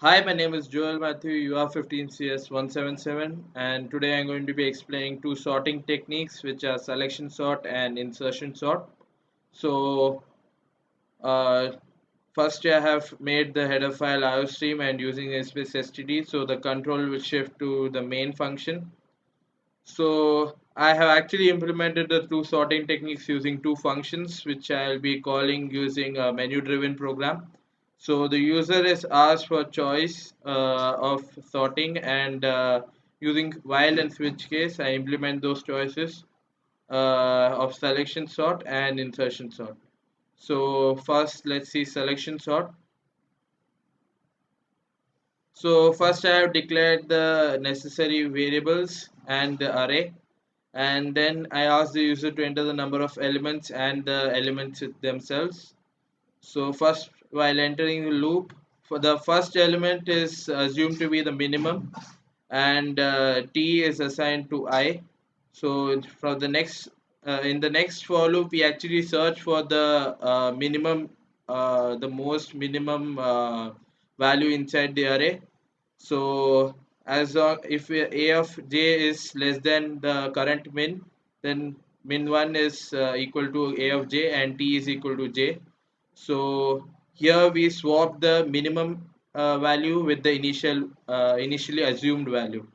Hi, my name is Joel Matthew, UR15CS177, and today I'm going to be explaining two sorting techniques, which are selection sort and insertion sort. So, uh, first I have made the header file iostream and using space std, so the control will shift to the main function. So, I have actually implemented the two sorting techniques using two functions, which I'll be calling using a menu-driven program. So the user is asked for choice of sorting and using while and switch case, I implement those choices of selection sort and insertion sort. So first, let's see selection sort. So first I have declared the necessary variables and the array, and then I ask the user to enter the number of elements and the elements themselves. So first, while entering the loop, for the first element is assumed to be the minimum, and t is assigned to I. So for the next, in the next for loop, we actually search for the minimum, the most minimum value inside the array. So as long if a of j is less than the current min, then min1 is equal to a of j and t is equal to j. So here we swap the minimum value with the initially assumed value.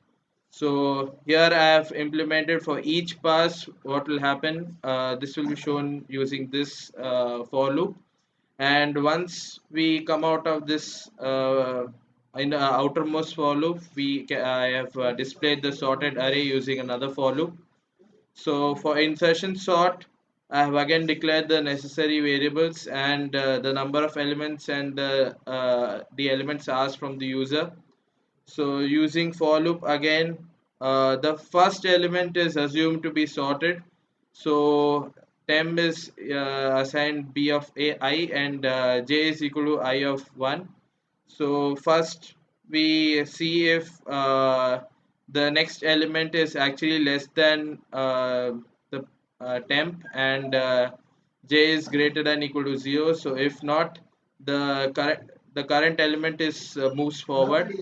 So here I have implemented for each pass what will happen. This will be shown using this for loop, and once we come out of this in the outermost for loop, I have displayed the sorted array using another for loop. So for insertion sort, I have again declared the necessary variables and the number of elements and the elements asked from the user. So using for loop again, the first element is assumed to be sorted. So temp is assigned b of a I and j is equal to I of 1. So first we see if the next element is actually less than the temp and j is greater than equal to 0. So if not, the current element is moves forward,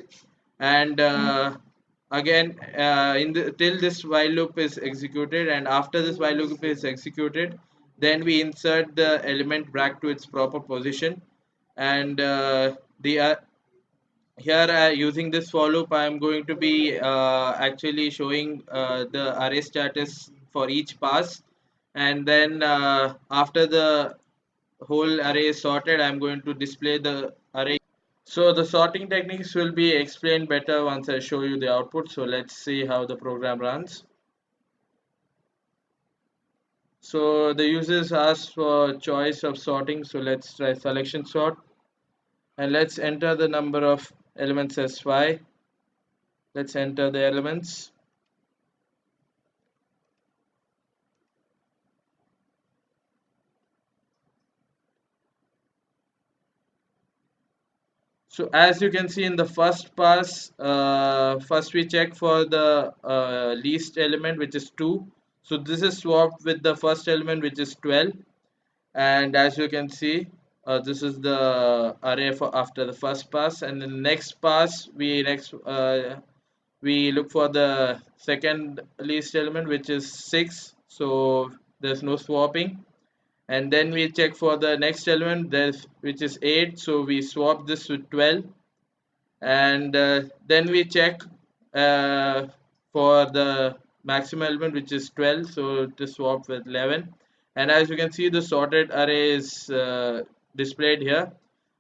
and again in the till this while loop is executed, and after this while loop is executed, then we insert the element back to its proper position, and the here using this for loop I am going to be actually showing the array status for each pass, and then after the whole array is sorted, I'm going to display the array. So the sorting techniques will be explained better once I show you the output. So let's see how the program runs. So the users ask for choice of sorting. So let's try selection sort, and let's enter the number of elements as 5. Let's enter the elements. So as you can see in the first pass, first we check for the least element, which is 2. So this is swapped with the first element, which is 12. And as you can see, this is the array for after the first pass, and in the next pass we look for the second least element, which is 6. So there's no swapping, and then we check for the next element, there's which is 8. So we swap this with 12, and then we check uh, for the maximum element, which is 12. So to swap with 11, and as you can see, the sorted array is displayed here.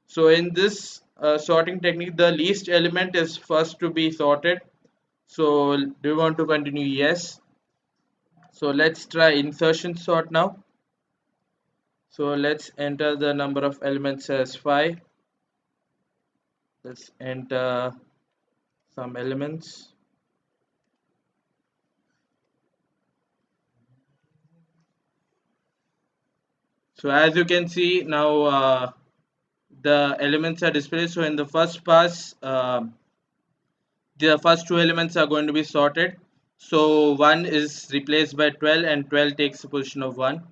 So in this sorting technique, the least element is first to be sorted. So do you want to continue? Yes. So let's try insertion sort now. So let's enter the number of elements as 5. Let's enter some elements. So as you can see now, the elements are displayed. So in the first pass, the first two elements are going to be sorted. So 1 is replaced by 12, and 12 takes the position of 1.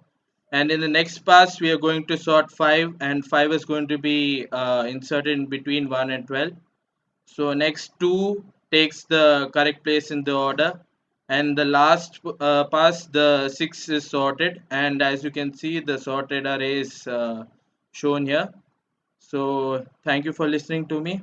And in the next pass, we are going to sort 5, and 5 is going to be inserted in between 1 and 12. So next 2 takes the correct place in the order, and the last pass the 6 is sorted, and as you can see the sorted array is shown here. So thank you for listening to me.